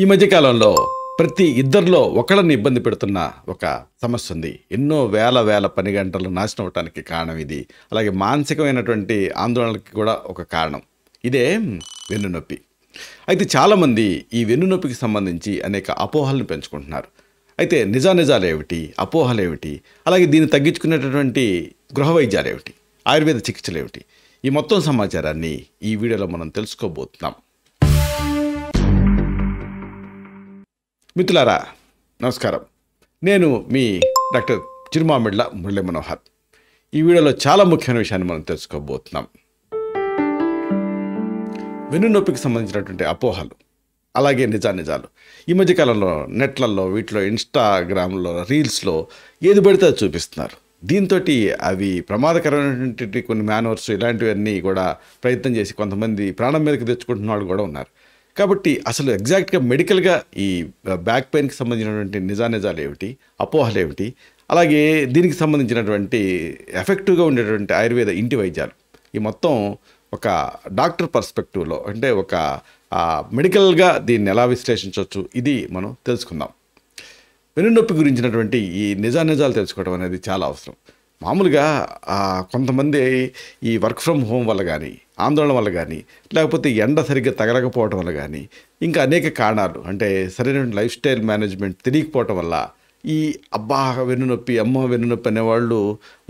ఈ మధ్య కాలంలో ప్రతి ఇద్దరిలో ఒకళ్ళని ఇబ్బంది పెడుతున్న ఒక సమస్య ఉంది. ఎన్నో వేల పని గంటలు నాశనం అవటానికి కారణం ఇది. అలాగే మానసికమైనటువంటి ఆందోళనకి కూడా ఒక కారణం. ఇదే వెన్నునొప్పి. అయితే చాలామంది ఈ వెన్నునొప్పికి సంబంధించి అనేక అపోహలను పెంచుకుంటున్నారు. అయితే నిజాలేమిటి, అపోహలేమిటి, అలాగే దీన్ని తగ్గించుకునేటటువంటి గృహ వైద్యాలేమిటి, ఆయుర్వేద చికిత్సలేమిటి, ఈ మొత్తం సమాచారాన్ని ఈ వీడియోలో మనం తెలుసుకోబోతున్నాం. మిత్రులారా నమస్కారం. నేను మీ డాక్టర్ చిరుమామిళ్ళ మురళీ మనోహర్. ఈ వీడియోలో చాలా ముఖ్యమైన విషయాన్ని మనం తెలుసుకోబోతున్నాం. వెన్నునొప్పికి సంబంధించినటువంటి అపోహలు, అలాగే నిజాలు ఈ మధ్యకాలంలో నెట్లలో, వీటిలో, ఇన్స్టాగ్రామ్లో, రీల్స్లో ఏది పడితే అది చూపిస్తున్నారు. దీంతో అవి ప్రమాదకరమైనటువంటి కొన్ని మేనర్స్ ఇలాంటివన్నీ కూడా ప్రయత్నం చేసి కొంతమంది ప్రాణం మీదకి తెచ్చుకుంటున్న వాళ్ళు కూడా ఉన్నారు. కాబట్టి అసలు ఎగ్జాక్ట్గా మెడికల్గా ఈ బ్యాక్ పెయిన్కి సంబంధించినటువంటి నిజాలు ఏమిటి, అపోహలు ఏమిటి, అలాగే దీనికి సంబంధించినటువంటి ఎఫెక్టివ్గా ఉండేటువంటి ఆయుర్వేద ఇంటి వైద్యాలు, ఈ మొత్తం ఒక డాక్టర్ పర్స్పెక్టివ్లో, అంటే ఒక మెడికల్గా దీన్ని ఎలా విశ్లేషించవచ్చు, ఇది మనం తెలుసుకుందాం. వెన్నునొప్పి గురించినటువంటి ఈ నిజాలు తెలుసుకోవడం అనేది చాలా అవసరం. మామూలుగా కొంతమంది ఈ వర్క్ ఫ్రమ్ హోమ్ వల్ల కానీ, ఆందోళన వల్ల కానీ, లేకపోతే ఎండ సరిగ్గా తగలకపోవడం వల్ల కానీ, ఇంకా అనేక కారణాలు, అంటే సరైన లైఫ్ స్టైల్ మేనేజ్మెంట్ తెలియకపోవటం వల్ల ఈ వెన్నునొప్పి, వెన్నునొప్పి అనేవాళ్ళు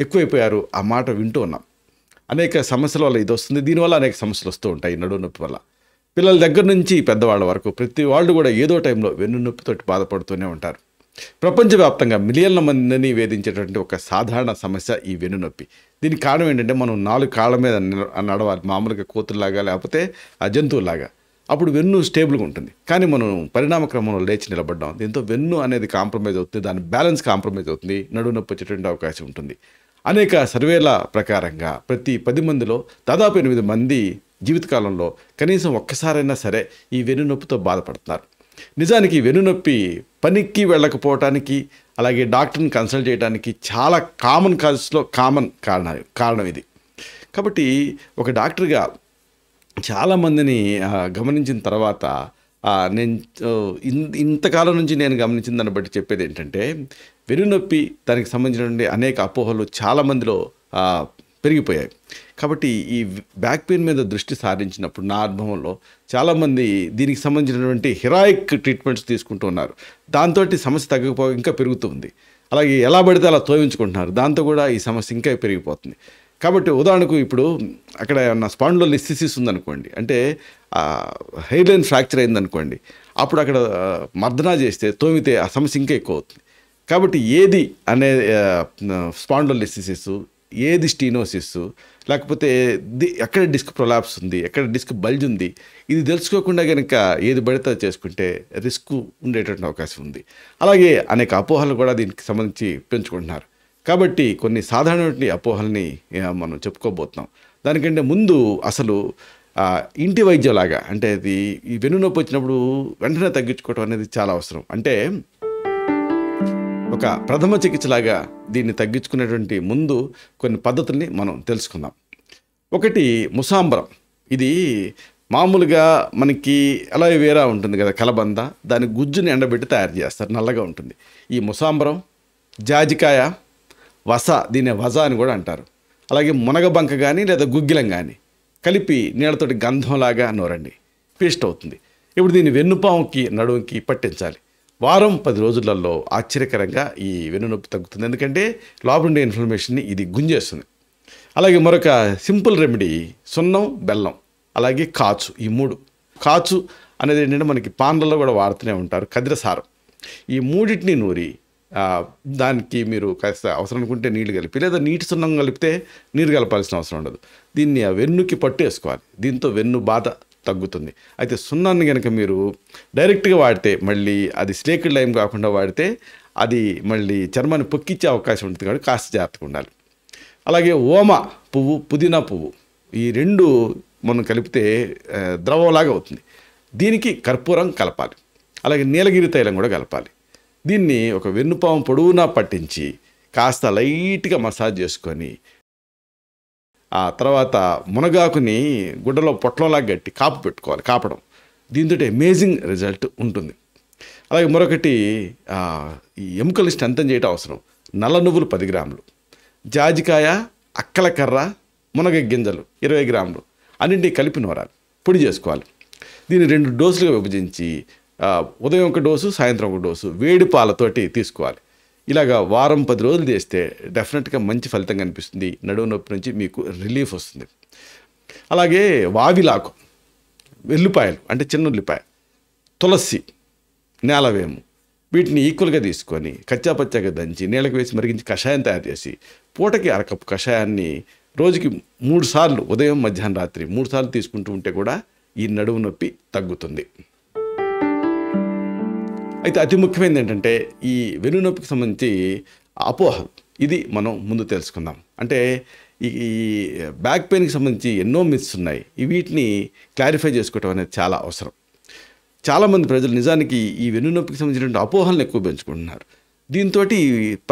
ఎక్కువైపోయారు. ఆ మాట వింటూ ఉన్నాం. అనేక సమస్యల వల్ల ఇది వస్తుంది. దీనివల్ల అనేక సమస్యలు వస్తూ ఉంటాయి. నడుము నొప్పి వల్ల పిల్లల దగ్గర నుంచి పెద్దవాళ్ళ వరకు ప్రతి వాళ్ళు కూడా ఏదో టైంలో వెన్నునొప్పితో బాధపడుతూనే ఉంటారు. ప్రపంచవ్యాప్తంగా మిలియన్ల మందిని వేధించేటువంటి ఒక సాధారణ సమస్య ఈ వెన్నునొప్పి. దీనికి కారణం ఏంటంటే, మనం 4 కాళ్ళ మీద నడవాలి, మామూలుగా కోతుల్లాగా లేకపోతే ఆ జంతువులాగా. అప్పుడు వెన్ను స్టేబుల్గా ఉంటుంది. కానీ మనం పరిణామ క్రమంలో లేచి నిలబడ్డాం. దీంతో వెన్ను అనేది కాంప్రమైజ్ అవుతుంది, దాని బ్యాలెన్స్ కాంప్రమైజ్ అవుతుంది, నడుము నొప్పి వచ్చేటువంటి అవకాశం ఉంటుంది. అనేక సర్వేల ప్రకారంగా ప్రతి 10 మందిలో దాదాపు 8 మంది జీవితకాలంలో కనీసం ఒక్కసారైనా సరే ఈ వెన్నునొప్పితో బాధపడుతున్నారు. నిజానికి వెన్నునొప్పి పనికి వెళ్ళకపోవటానికి, అలాగే డాక్టర్ని కన్సల్ట్ చేయడానికి చాలా కామన్ కాజెస్లో కారణం ఇది. కాబట్టి ఒక డాక్టర్గా చాలామందిని గమనించిన తర్వాత నేను ఇంతకాలం నుంచి నేను గమనించిన దాన్ని బట్టి చెప్పేది ఏంటంటే, వెన్నునొప్పి దానికి సంబంధించినటువంటి అనేక అపోహలు చాలామందిలో పెరిగిపోయాయి. కాబట్టి ఈ బ్యాక్ పెయిన్ మీద దృష్టి సారించినప్పుడు నా అనుభవంలో చాలామంది దీనికి సంబంధించినటువంటి హెరాయిక్ ట్రీట్మెంట్స్ తీసుకుంటూ ఉన్నారు. దాంతో సమస్య తగ్గకపోగా ఇంకా పెరుగుతుంది. అలాగే ఎలా పడితే అలా తోయించుకుంటున్నారు. దాంతో కూడా ఈ సమస్య ఇంకా పెరిగిపోతుంది. కాబట్టి ఉదాహరణకు ఇప్పుడు అక్కడ ఏమన్నా స్పాండిలోలిస్థిసిస్ ఉందనుకోండి, అంటే హెయిర్ లైన్ ఫ్రాక్చర్ అయిందనుకోండి, అప్పుడు అక్కడ మర్దనా చేస్తే, తోమితే ఆ సమస్య ఇంకా ఎక్కువ అవుతుంది. కాబట్టి ఏది అనే స్పాండిలోలిస్థిసిస్, ఏది స్టీనోసిస్, లేకపోతే ఎక్కడ డిస్క్ ప్రొలాప్స్ ఉంది, ఎక్కడ డిస్క్ బల్జ్ ఉంది, ఇది తెలుసుకోకుండా కనుక ఏది పడితే చేసుకుంటే రిస్క్ ఉండేటువంటి అవకాశం ఉంది. అలాగే అనేక అపోహలు కూడా దీనికి సంబంధించి పెంచుకుంటున్నారు. కాబట్టి కొన్ని సాధారణమైన అపోహల్ని మనం చెప్పుకోబోతున్నాం. దానికంటే ముందు అసలు ఇంటి వైద్యంలాగా, అంటే అది ఈ వెన్నునొప్పి వచ్చినప్పుడు వెంటనే తగ్గించుకోవడం అనేది చాలా అవసరం. అంటే ఒక ప్రథమ చికిత్సలాగా దీన్ని తగ్గించుకునేటువంటి ముందు కొన్ని పద్ధతుల్ని మనం తెలుసుకుందాం. ఒకటి ముసాంబరం. ఇది మామూలుగా మనకి అలోవెరా ఉంటుంది కదా, కలబంద, దాని గుజ్జుని ఎండబెట్టి తయారు చేస్తారు, నల్లగా ఉంటుంది. ఈ ముసాంబరం, జాజికాయ, వస, దీన్ని వజ అని కూడా అంటారు. అలాగే మునగబంక కానీ లేదా గుగ్గిలం కానీ కలిపి నీళ్ళతోటి గంధంలాగా నూరండి, పేస్ట్ అవుతుంది. ఇప్పుడు దీన్ని వెన్నుపాముకి, నడుముకి పట్టించాలి. వారం 10 రోజులలో ఆశ్చర్యకరంగా ఈ వెన్నునొప్పి తగ్గుతుంది. ఎందుకంటే లోపల ఉండే ఇన్ఫ్లమేషన్ని ఇది గుంజేస్తుంది. అలాగే మరొక సింపుల్ రెమెడీ సున్నం, బెల్లం, అలాగే కాచు. ఈ 3. కాచు అనేది ఏంటంటే మనకి పాన్లలో కూడా వాడుతూనే ఉంటారు, ఖదిరసారం. ఈ 3టిని నూరి దానికి మీరు కాస్త అవసరం అనుకుంటే నీళ్లు కలిపి, లేదా నీటి సున్నం కలిపితే నీరు కలపాల్సిన అవసరం ఉండదు. దీన్ని ఆ వెన్నుకి పట్టు వేసుకోవాలి. దీంతో వెన్ను బాధ తగ్గుతుంది. అయితే సున్నాన్ని కనుక మీరు డైరెక్ట్గా వాడితే, మళ్ళీ అది స్నేక్డ్ లైమ్ కాకుండా వాడితే అది మళ్ళీ చర్మాన్ని పొక్కిచ్చే అవకాశం ఉంటుంది. కాబట్టి కాస్త జాగ్రత్తగా ఉండాలి. అలాగే ఓమ పువ్వు, పుదీనా పువ్వు, ఈ 2 మనం కలిపితే ద్రవంలాగా అవుతుంది. దీనికి కర్పూరం కలపాలి. అలాగే నీలగిరి తైలం కూడా కలపాలి. దీన్ని ఒక వెన్నుపాము పొడవునా పట్టించి కాస్త లైట్గా మసాజ్ చేసుకొని, ఆ తర్వాత మునగాకుని గుడ్డలో పొట్లంలాగా గట్టి కాపడం. దీంతో అమేజింగ్ రిజల్ట్ ఉంటుంది. అలాగే మరొకటి ఈ ఎముకలు స్ట్రెంథన్ చేయడం అవసరం. నల్ల నువ్వులు 10 గ్రాములు, జాజికాయ, అక్కల కర్ర, మునగ గింజలు 20 గ్రాములు అన్నింటినీ కలిపి నూరాలి, పొడి చేసుకోవాలి. దీన్ని 2 డోసులుగా విభజించి ఉదయం 1 డోసు, సాయంత్రం 1 డోసు వేడి పాలతోటి తీసుకోవాలి. ఇలాగా వారం 10 రోజులు చేస్తే డెఫినెట్గా మంచి ఫలితం కనిపిస్తుంది. నడుము నొప్పి నుంచి మీకు రిలీఫ్ వస్తుంది. అలాగే వావిలాకు, వెల్లుపాయలు అంటే చిన్న ఉల్లిపాయ, తులసి, నేలవేము వీటిని ఈక్వల్గా తీసుకొని కచ్చాపచ్చాగా దంచి నీళ్ళకి వేసి మరిగించి కషాయం తయారు చేసి పూటకి 1 కప్పు కషాయాన్ని రోజుకి 3 సార్లు ఉదయం, మధ్యాహ్నం, రాత్రి 3 సార్లు తీసుకుంటూ ఉంటే కూడా ఈ నడుము నొప్పి తగ్గుతుంది. అయితే అతి ముఖ్యమైనది ఏంటంటే ఈ వెన్ను నొప్పికి సంబంధించి అపోహలు. ఇది మనం ముందు తెలుసుకుందాం. అంటే ఈ బ్యాక్ పెయిన్కి సంబంధించి ఎన్నో మిత్స్ ఉన్నాయి. వీటిని క్లారిఫై చేసుకోవటం అనేది చాలా అవసరం. చాలామంది ప్రజలు నిజానికి ఈ వెన్ను నొప్పికి సంబంధించిన అపోహలను ఎక్కువ పెంచుకుంటున్నారు. దీంతో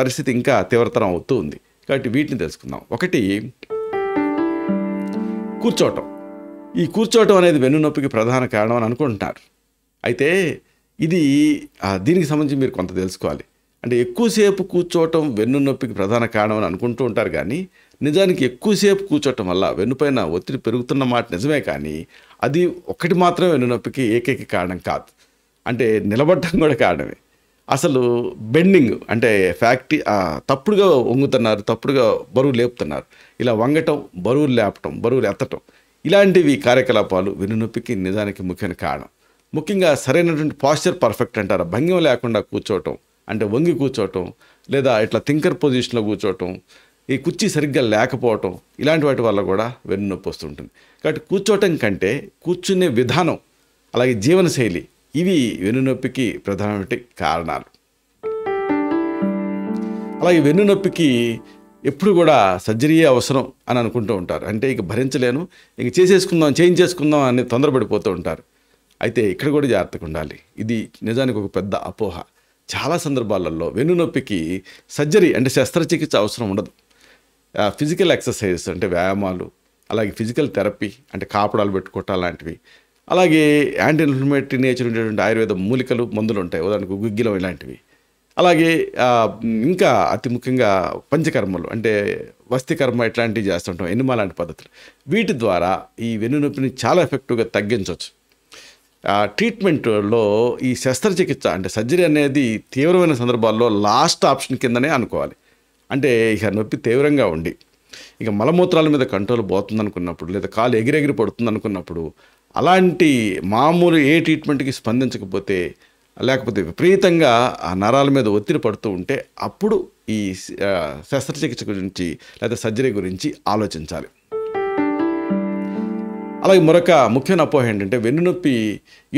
పరిస్థితి ఇంకా తీవ్రతరం అవుతూ ఉంది. కాబట్టి వీటిని తెలుసుకుందాం. ఒకటి, కూర్చోవటం. ఈ కూర్చోవటం అనేది వెన్ను నొప్పికి ప్రధాన కారణం అని అనుకుంటున్నారు. అయితే ఇది దీనికి సంబంధించి మీరు కొంత తెలుసుకోవాలి. అంటే ఎక్కువసేపు కూర్చోవటం వెన్ను నొప్పికి ప్రధాన కారణం అని అనుకుంటూ ఉంటారు. కానీ నిజానికి ఎక్కువసేపు కూర్చోవటం వల్ల వెన్నుపైన ఒత్తిడి పెరుగుతున్న మాట నిజమే, కానీ అది ఒక్కటి మాత్రమే వెన్ను నొప్పికి ఏకైక కారణం కాదు. అంటే నిలబడటం కూడా కారణమే. అసలు బెండింగ్ అంటే తప్పుడుగా వంగుతున్నారు, తప్పుడుగా బరువు లేపుతున్నారు. ఇలా వంగటం, బరువులు లేపటం, బరువులు ఎత్తటం ఇలాంటివి కార్యకలాపాలు వెన్ను నొప్పికి నిజానికి ముఖ్యమైన కారణం. ముఖ్యంగా సరైనటువంటి పాస్చర్ పర్ఫెక్ట్ అంటారు. భంగిమ లేకుండా కూర్చోవటం అంటే వంగి కూర్చోవటం, లేదా ఇట్లా థింకర్ పొజిషన్లో కూర్చోవటం, ఈ కుర్చీ సరిగ్గా లేకపోవటం ఇలాంటి వాటి వల్ల కూడా వెన్ను నొప్పి వస్తుంటుంది. కాబట్టి కూర్చోవటం కంటే కూర్చునే విధానం, అలాగే జీవనశైలి ఇవి వెన్ను నొప్పికి ప్రధానమైన కారణాలు. అలాగే వెన్ను నొప్పికి ఎప్పుడు కూడా సర్జరీయే అవసరం అని అనుకుంటూ ఉంటారు. అంటే ఇక భరించలేను, ఇంక చేయించేసుకుందాం అని తొందరపడిపోతూ ఉంటారు. అయితే ఇక్కడ కూడా జాగ్రత్తగా ఉండాలి. ఇది నిజానికి ఒక పెద్ద అపోహ. చాలా సందర్భాలలో వెన్ను నొప్పికి సర్జరీ అంటే శస్త్రచికిత్స అవసరం ఉండదు. ఫిజికల్ ఎక్సర్సైజ్ అంటే వ్యాయామాలు, అలాగే ఫిజికల్ థెరపీ అంటే కాపడాలు పెట్టుకోవటం లాంటివి, అలాగే యాంటీ ఇన్ఫ్లమేటరీ నేచర్ ఉండేటువంటి ఆయుర్వేద మూలికలు, మందులు ఉంటాయి. ఉదాహరణకు గుగ్గిలం ఇలాంటివి. అలాగే ఇంకా అతి ముఖ్యంగా పంచకర్మలు అంటే వస్తికర్మ ఇట్లాంటివి చేస్తుంటాం, ఎనిమా లాంటి పద్ధతులు. వీటి ద్వారా ఈ వెన్ను నొప్పిని చాలా ఎఫెక్టివ్గా తగ్గించవచ్చు. ట్రీట్మెంట్లో ఈ శస్త్రచికిత్స అంటే సర్జరీ అనేది తీవ్రమైన సందర్భాల్లో లాస్ట్ ఆప్షన్ కిందనే అనుకోవాలి. అంటే ఇక నొప్పి తీవ్రంగా ఉండి ఇక మలమూత్రాల మీద కంట్రోల్ పోతుంది అనుకున్నప్పుడు, లేదా కాలు ఎగిరెగిరి పడుతుంది అనుకున్నప్పుడు, అలాంటి మామూలు ఏ ట్రీట్మెంట్కి స్పందించకపోతే, లేకపోతే విపరీతంగా ఆ నరాల మీద ఒత్తిడి పడుతూ ఉంటే అప్పుడు ఈ శస్త్రచికిత్స గురించి లేదా సర్జరీ గురించి ఆలోచించాలి. అలాగే మరొక ముఖ్యమైన అపోహ ఏంటంటే వెన్ను నొప్పి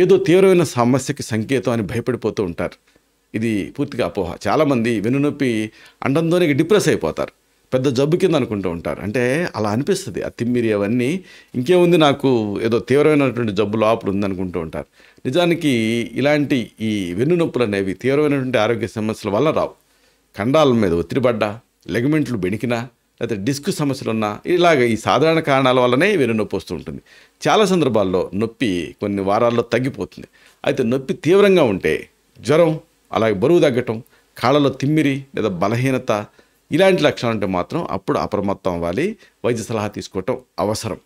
ఏదో తీవ్రమైన సమస్యకి సంకేతం అని భయపడిపోతూ ఉంటారు. ఇది పూర్తిగా అపోహ. చాలామంది వెన్ను నొప్పి అండంతోనే డిప్రెస్ అయిపోతారు, పెద్ద జబ్బు కింద అనుకుంటూ ఉంటారు. అంటే అలా అనిపిస్తుంది. ఆ తిమ్మిరి అవన్నీ ఇంకేముంది, నాకు ఏదో తీవ్రమైనటువంటి జబ్బు లోపల ఉందనుకుంటూ ఉంటారు. నిజానికి ఇలాంటి ఈ వెన్ను నొప్పులు అనేవి తీవ్రమైనటువంటి ఆరోగ్య సమస్యల వల్ల రావు. కండాల మీద ఒత్తిడి పడ్డా, లెగమెంట్లు బెణికినా, లేకపోతే డిస్క్ సమస్యలు ఉన్నా, ఇలాగ ఈ సాధారణ కారణాల వల్లనే వెన్ను నొప్పి వస్తూ ఉంటుంది. చాలా సందర్భాల్లో నొప్పి కొన్ని వారాల్లో తగ్గిపోతుంది. అయితే నొప్పి తీవ్రంగా ఉంటే జ్వరం, అలాగే బరువు తగ్గటం, కాళ్ళలో తిమ్మిరి లేదా బలహీనత ఇలాంటి లక్షణాలు ఉంటే మాత్రం అప్పుడు అప్రమత్తం అవ్వాలి, వైద్య సలహా తీసుకోవటం అవసరం.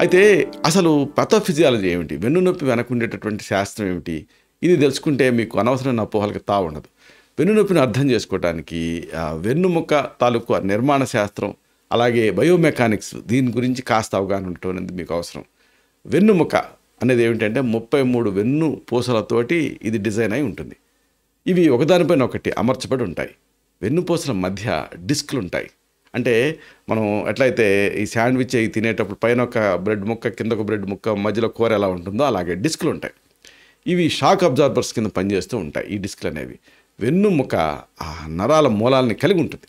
అయితే అసలు పథోఫిజియాలజీ ఏమిటి, వెన్ను నొప్పి వెనక ఉండేటటువంటి శాస్త్రం ఏమిటి, ఇది తెలుసుకుంటే మీకు అనవసరమైన అపోహలకు తావు ఉండదు. వెన్ను నొప్పిని అర్థం చేసుకోవడానికి వెన్నుముక్క తాలూకు నిర్మాణ శాస్త్రం, అలాగే బయోమెకానిక్స్ దీని గురించి కాస్త అవగాహన ఉండటం అనేది మీకు అవసరం. వెన్నుముక్క అనేది ఏమిటంటే 33 వెన్ను పూసలతోటి ఇది డిజైన్ అయి ఉంటుంది. ఇవి ఒకదానిపైన ఒకటి అమర్చబడి ఉంటాయి. వెన్నుపూసల మధ్య డిస్క్లు ఉంటాయి. అంటే మనం ఎట్లయితే ఈ శాండ్విచ్ అవి తినేటప్పుడు పైన ఒక బ్రెడ్ ముక్క, కింద ఒక బ్రెడ్ ముక్క, మధ్యలో కూర ఎలా ఉంటుందో అలాగే డిస్క్లు ఉంటాయి. ఇవి షాక్ అబ్జార్బర్స్ కింద పనిచేస్తూ ఉంటాయి. ఈ డిస్క్లు అనేవి వెన్నుముక నరాల మూలాలని కలిగి ఉంటుంది.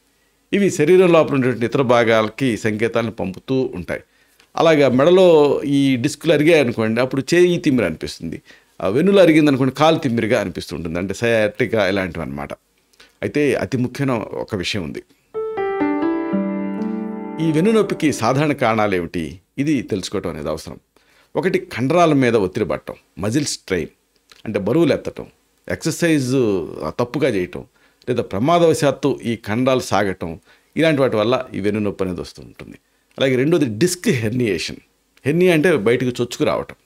ఇవి శరీరం లోపల ఉండేటువంటి ఇతర భాగాలకి సంకేతాలను పంపుతూ ఉంటాయి. అలాగా మెడలో ఈ డిస్కులు అరిగాయి అనుకోండి, అప్పుడు చేయి తిమ్మిరి అనిపిస్తుంది. వెన్నులు అరిగింది అనుకోండి, కాలు తిమ్మిరిగా అనిపిస్తుంటుంది. అంటే సయాట్రికా ఇలాంటివి అన్నమాట. అయితే అతి ముఖ్యమైన ఒక విషయం ఉంది. ఈ వెన్ను నొప్పికి సాధారణ కారణాలు ఏమిటి, ఇది తెలుసుకోవటం అనేది అవసరం. ఒకటి కండరాల మీద ఒత్తిడి పడటం, మజిల్ స్ట్రెయిన్, అంటే బరువులు ఎత్తటం, ఎక్సర్సైజ్ తప్పుగా చేయటం, లేదా ప్రమాదవశాత్తు ఈ కండరాలు సాగటం, ఇలాంటి వాటి వల్ల ఈ వెన్నునొప్పి అనేది వస్తూ ఉంటుంది. అలాగే రెండోది డిస్క్ హెర్నియేషన్. హెర్నియా అంటే బయటకు చొచ్చుకు రావటం,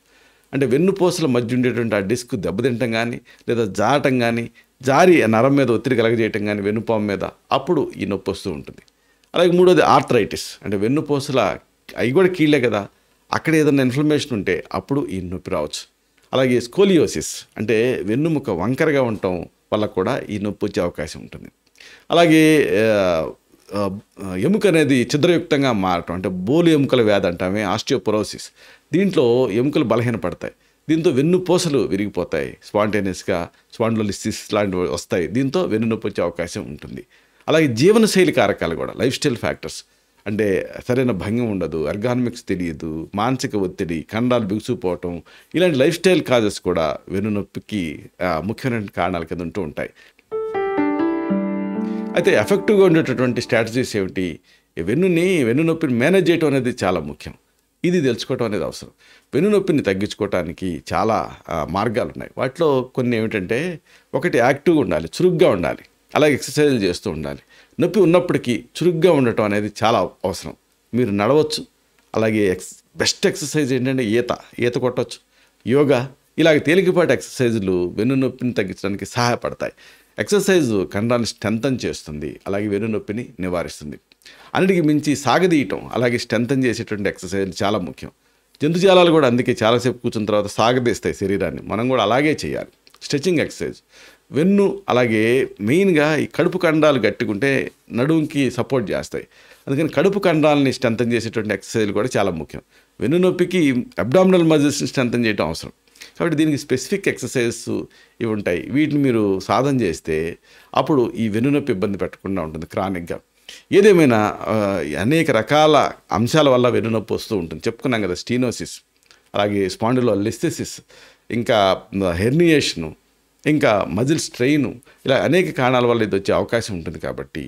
అంటే వెన్నుపూసల మధ్య ఉండేటువంటి ఆ డిస్క్ దెబ్బతింటం కానీ, లేదా జారటం కానీ, జారి నరం మీద ఒత్తిడి కలగజేయటం కానీ వెన్నుపాము మీద, అప్పుడు ఈ నొప్పి వస్తూ ఉంటుంది. అలాగే మూడోది ఆర్థరైటిస్, అంటే వెన్నుపూసల అవి కూడా కీళ్ళే కదా, అక్కడ ఏదైనా ఇన్ఫ్లమేషన్ ఉంటే అప్పుడు ఈ నొప్పి రావచ్చు. అలాగే స్కోలియోసిస్, అంటే వెన్నుముక వంకరగా ఉండటం వల్ల కూడా ఈ నొప్పి వచ్చే అవకాశం ఉంటుంది. అలాగే ఎముక అనేది ఛిద్రయుక్తంగా మారటం, అంటే బోలు ఎముకల వ్యాధి అంటామే, ఆస్టియోపొరోసిస్. దీంట్లో ఎముకలు బలహీనపడతాయి, దీంతో వెన్నుపూసలు విరిగిపోతాయి, స్పాంటేనియస్గా స్పాండిలోలిసిస్ లాంటివి వస్తాయి, దీంతో వెన్నునొప్పి వచ్చే అవకాశం ఉంటుంది. అలాగే జీవనశైలి కారకాలు కూడా, లైఫ్ స్టైల్ ఫ్యాక్టర్స్, అంటే సరైన భంగం ఉండదు, ఎర్గానమిక్స్ తెలియదు, మానసిక ఒత్తిడి, కండరాలు బిగుసుకుపోవటం, ఇలాంటి లైఫ్ స్టైల్ కాజెస్ కూడా వెన్నునొప్పికి ముఖ్యమైన కారణాల కింద ఉంటూ ఉంటాయి. అయితే ఎఫెక్టివ్గా ఉండేటటువంటి స్ట్రాటజీస్ ఏమిటి? వెన్నునొప్పిని మేనేజ్ చేయడం అనేది చాలా ముఖ్యం. ఇది తెలుసుకోవటం అనేది అవసరం. వెన్నునొప్పిని తగ్గించుకోవడానికి చాలా మార్గాలు ఉన్నాయి. వాటిలో కొన్ని ఏమిటంటే, ఒకటి యాక్టివ్గా ఉండాలి, చురుగ్గా ఉండాలి, అలాగే ఎక్సర్సైజులు చేస్తూ ఉండాలి. నొప్పి ఉన్నప్పటికీ చురుగ్గా ఉండటం అనేది చాలా అవసరం. మీరు నడవచ్చు, అలాగే బెస్ట్ ఎక్సర్సైజ్ ఏంటంటే ఈత కొట్టవచ్చు, యోగా, ఇలాగ తేలికపాటి ఎక్సర్సైజులు వెన్నునొప్పిని తగ్గించడానికి సహాయపడతాయి. ఎక్సర్సైజ్ కండరాన్ని స్ట్రెంథన్ చేస్తుంది, అలాగే వెన్నునొప్పిని నివారిస్తుంది. అన్నిటికి మించి సాగదీయటం, అలాగే స్ట్రెంథన్ చేసేటువంటి ఎక్సర్సైజ్ చాలా ముఖ్యం. జంతుజాలాలు కూడా అందుకే చాలాసేపు కూర్చున్న తర్వాత సాగదీస్తాయి శరీరాన్ని, మనం కూడా అలాగే చేయాలి. స్ట్రెచింగ్ ఎక్సర్సైజ్, వెన్ను అలాగే మెయిన్గా ఈ కడుపు కండరాలు గట్టిగుంటే నడుంకి సపోర్ట్ చేస్తాయి, అందుకని కడుపు కండరాలని స్ట్రెంథన్ చేసేటువంటి ఎక్సర్సైజ్లు కూడా చాలా ముఖ్యం. వెన్నునొప్పికి అబ్డామినల్ మజిల్స్ని స్ట్రెంథన్ చేయడం అవసరం, కాబట్టి దీనికి స్పెసిఫిక్ ఎక్సర్సైజెస్ ఇవి ఉంటాయి. వీటిని మీరు సాధన చేస్తే అప్పుడు ఈ వెన్నునొప్పి ఇబ్బంది పెట్టకుండా ఉంటుంది క్రానిక్గా. ఏదేమైనా అనేక రకాల అంశాల వల్ల వెన్నునొప్పి వస్తూ ఉంటుంది. చెప్పుకున్నాం కదా, స్టీనోసిస్, అలాగే స్పాండిలోలిస్థెసిస్, ఇంకా హెర్నియేషను, ఇంకా మజిల్ స్ట్రెయిన్, ఇలా అనేక కారణాల వల్ల ఇది వచ్చే అవకాశం ఉంటుంది. కాబట్టి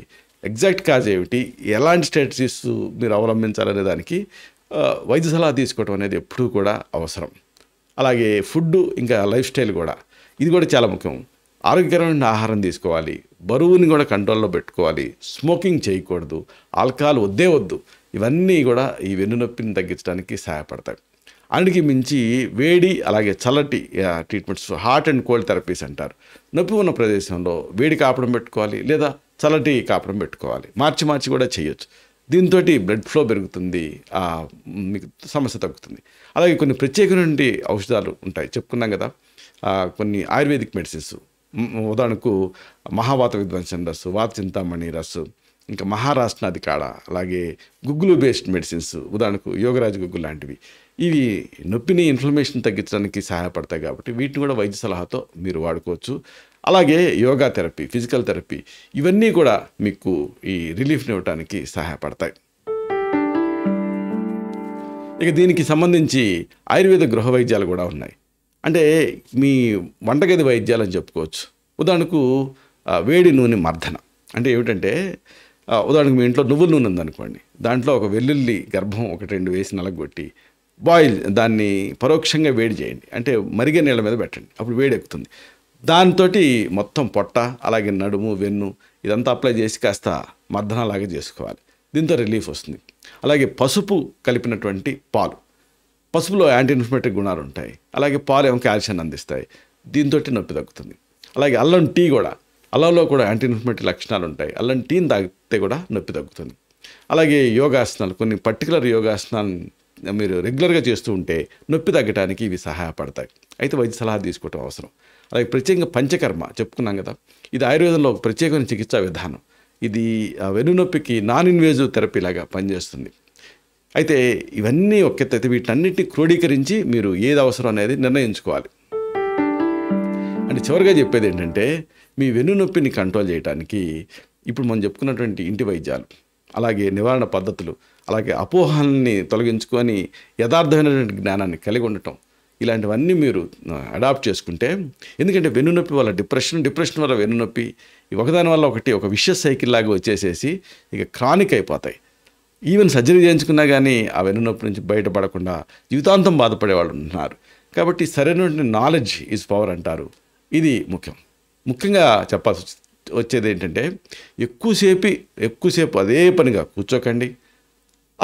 ఎగ్జాక్ట్ కాజ్ ఏమిటి, ఎలాంటి స్ట్రాటజీస్ మీరు అవలంబించాలనే దానికి వైద్య సలహా తీసుకోవడం అనేది ఎప్పుడూ కూడా అవసరం. అలాగే ఫుడ్, ఇంకా లైఫ్ స్టైల్ కూడా, ఇది కూడా చాలా ముఖ్యం. ఆరోగ్యకరమైన ఆహారం తీసుకోవాలి, బరువుని కూడా కంట్రోల్లో పెట్టుకోవాలి, స్మోకింగ్ చేయకూడదు, ఆల్కహాల్ వద్దు. ఇవన్నీ కూడా ఈ వెన్నునొప్పిని తగ్గించడానికి సహాయపడతాయి. అన్నిటికి మించి వేడి, అలాగే చల్లటి treatments, hot and cold therapies అంటారు. నొప్పి ఉన్న ప్రదేశంలో వేడి కాపడం పెట్టుకోవాలి, లేదా చల్లటి కాపడం పెట్టుకోవాలి, మార్చి కూడా చేయొచ్చు. దీంతో బ్లడ్ ఫ్లో పెరుగుతుంది, మీకు సమస్య తగ్గుతుంది. అలాగే కొన్ని ప్రత్యేకమైన ఔషధాలు ఉంటాయి, చెప్పుకున్నాం కదా, కొన్ని ఆయుర్వేదిక్ మెడిసిన్స్, ఉదాహరణకు మహావాత విధ్వంసన రస్సు, వాత చింతామణి రస్సు, ఇంకా మహారాష్ట్రాది కాడ, అలాగే గుగ్గులు బేస్డ్ మెడిసిన్స్, ఉదాహరణకు యోగరాజు గుగ్గులు లాంటివి. ఇవి నొప్పిని, ఇన్ఫ్లమేషన్ తగ్గించడానికి సహాయపడతాయి, కాబట్టి వీటిని కూడా వైద్య సలహాతో మీరు వాడుకోవచ్చు. అలాగే యోగా థెరపీ, ఫిజికల్ థెరపీ, ఇవన్నీ కూడా మీకు ఈ రిలీఫ్ని ఇవ్వడానికి సహాయపడతాయి. ఇక దీనికి సంబంధించి ఆయుర్వేద గృహ వైద్యాలు కూడా ఉన్నాయి, అంటే మీ వంటగది వైద్యాలు అని చెప్పుకోవచ్చు. ఉదాహరణకు వేడి నూనె మర్దన, అంటే ఏమిటంటే, ఉదాహరణకు మీ ఇంట్లో నువ్వుల నూనె ఉందనుకోండి, దాంట్లో ఒక వెల్లుల్లి గర్భం 1-2 వేసి నలగొట్టి బాయిల్, దాన్ని పరోక్షంగా వేడి చేయండి, అంటే మరిగే నీళ్ళ మీద పెట్టండి, అప్పుడు వేడి ఎక్కుతుంది. దాంతో మొత్తం పొట్ట, అలాగే నడుము, వెన్ను, ఇదంతా అప్లై చేసి కాస్త మర్దనలాగా చేసుకోవాలి, దీంతో రిలీఫ్ వస్తుంది. అలాగే పసుపు కలిపినటువంటి పాలు, పసుపులో యాంటీ ఇన్ఫ్లమేటరీ గుణాలు ఉంటాయి, అలాగే పాలు ఏమో కాల్షియం అందిస్తాయి, దీంతో నొప్పి తగ్గుతుంది. అలాగే అల్లం టీ కూడా, అల్లంలో కూడా యాంటీ ఇన్ఫ్లమేటరీ లక్షణాలు ఉంటాయి, అల్లం టీని తాగితే కూడా నొప్పి తగ్గుతుంది. అలాగే యోగాసనాలు, కొన్ని పర్టికులర్ యోగాసనాలు మీరు రెగ్యులర్గా చేస్తూ ఉంటే నొప్పి తగ్గడానికి ఇవి సహాయపడతాయి. అయితే వైద్య సలహా తీసుకోవటం అవసరం. అలాగే ప్రత్యేకంగా పంచకర్మ చెప్పుకున్నాం కదా, ఇది ఆయుర్వేదంలో ఒక ప్రత్యేకమైన చికిత్సా విధానం. ఇది వెన్నునొప్పికి నాన్ ఇన్వేజివ్ థెరపీ లాగా పనిచేస్తుంది. అయితే ఇవన్నీ ఒక ఎత్తు, అయితే వీటన్నిటిని క్రోడీకరించి మీరు ఏది అవసరం అనేది నిర్ణయించుకోవాలి. అంటే చివరిగా చెప్పేది ఏంటంటే, మీ వెన్నునొప్పిని కంట్రోల్ చేయడానికి ఇప్పుడు మనం చెప్పుకున్నటువంటి ఇంటి వైద్యాలు, అలాగే నివారణ పద్ధతులు, అలాగే అపోహల్ని తొలగించుకొని యథార్థమైనటువంటి జ్ఞానాన్ని కలిగి ఉండటం, ఇలాంటివన్నీ మీరు అడాప్ట్ చేసుకుంటే, ఎందుకంటే వెన్నునొప్పి వల్ల డిప్రెషన్ వల్ల వెన్నునొప్పి, ఒకదాని వల్ల ఒకటి ఒక విషస్ సైకిల్ లాగా వచ్చేసేసి ఇక క్రానిక్ అయిపోతాయి. ఈవెన్ సర్జరీ చేయించుకున్నా కానీ ఆ వెన్నునొప్పి నుంచి బయటపడకుండా జీవితాంతం బాధపడే వాళ్ళు ఉన్నారు. కాబట్టి సరైనటువంటి నాలెడ్జ్ ఈజ్ పవర్ అంటారు. ఇది ముఖ్యంగా చెప్పాల్సి వచ్చేది ఏంటంటే ఎక్కువసేపు అదే పనిగా కూర్చోకండి.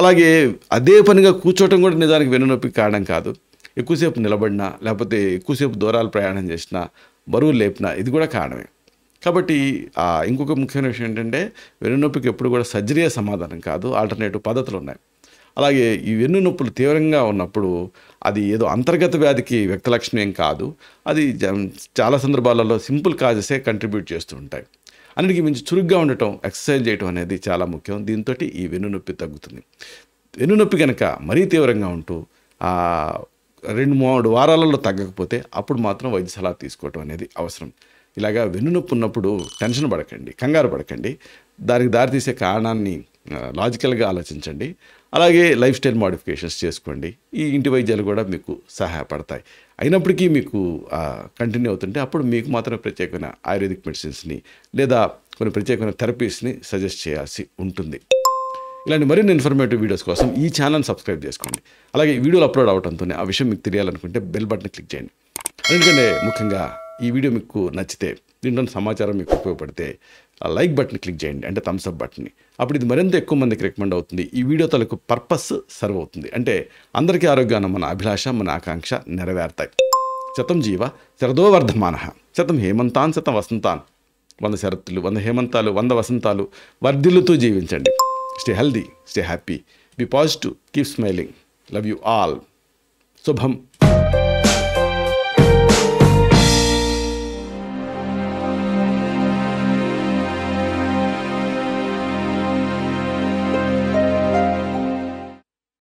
అలాగే అదే పనిగా కూర్చోవటం కూడా నిజానికి వెన్నునొప్పికి కారణం కాదు. ఎక్కువసేపు నిలబడినా, లేకపోతే ఎక్కువసేపు దూరాలు ప్రయాణం చేసినా, బరువులు లేపినా ఇది కూడా కారణమే. కాబట్టి ఇంకొక ముఖ్యమైన విషయం ఏంటంటే వెన్నునొప్పికి ఎప్పుడు కూడా సర్జరీయే సమాధానం కాదు, ఆల్టర్నేటివ్ పద్ధతులు ఉన్నాయి. అలాగే ఈ వెన్నునొప్పులు తీవ్రంగా ఉన్నప్పుడు అది ఏదో అంతర్గత వ్యాధికి వ్యక్త లక్షణం ఏం కాదు. అది చాలా సందర్భాలలో సింపుల్ కాజెసే కంట్రిబ్యూట్ చేస్తూ ఉంటాయి. అన్నిటికీ మించి చురుగ్గా ఉండటం, ఎక్సర్సైజ్ చేయటం అనేది చాలా ముఖ్యం. దీంతో ఈ వెన్నునొప్పి తగ్గుతుంది. వెన్నునొప్పి కనుక మరీ తీవ్రంగా ఉంటూ 2-3 వారాలలో తగ్గకపోతే అప్పుడు మాత్రం వైద్య సలహా తీసుకోవటం అనేది అవసరం. ఇలాగా వెన్నునొప్పి ఉన్నప్పుడు టెన్షన్ పడకండి, కంగారు పడకండి. దానికి దారితీసే కారణాన్ని లాజికల్గా ఆలోచించండి. అలాగే లైఫ్ స్టైల్ మోడిఫికేషన్స్ చేసుకోండి. ఈ ఇంటి వైద్యాలు కూడా మీకు సహాయపడతాయి. అయినప్పటికీ మీకు కంటిన్యూ అవుతుంటే అప్పుడు మీకు మాత్రమే ప్రత్యేకమైన ఆయుర్వేదిక్ మెడిసిన్స్ని లేదా కొన్ని ప్రత్యేకమైన థెరపీస్ని సజెస్ట్ చేయాల్సి ఉంటుంది. ఇలాంటి మరిన్ని ఇన్ఫర్మేటివ్ వీడియోస్ కోసం ఈ ఛానల్ సబ్స్క్రైబ్ చేసుకోండి. అలాగే వీడియోలు అప్లోడ్ అవడంతోనే ఆ విషయం మీకు తెలియాలనుకుంటే బెల్ బటన్ క్లిక్ చేయండి. ఎందుకంటే ముఖ్యంగా ఈ వీడియో మీకు నచ్చితే, దీంట్లో సమాచారం మీకు ఉపయోగపడితే లైక్ బటన్ క్లిక్ చేయండి, అంటే థమ్స్ అప్ బటన్ని. అప్పుడు ఇది మరింత ఎక్కువ మందికి రికమెండ్ అవుతుంది. ఈ వీడియో తాలూకు పర్పస్ సర్వ్ అవుతుంది. అంటే అందరికీ ఆరోగ్యాన్ని మన అభిలాష, మన ఆకాంక్ష నెరవేరుతాయి. శతం జీవ శరదో వర్ధమానః, శతం హేమంతాన్ శతం వసంతాన్. 100 శరత్తులు, 100 హేమంతాలు, 100 వసంతాలు వర్ధిల్లుతూ జీవించండి. Stay healthy, stay happy, be positive, keep smiling. Love you all. Shubham.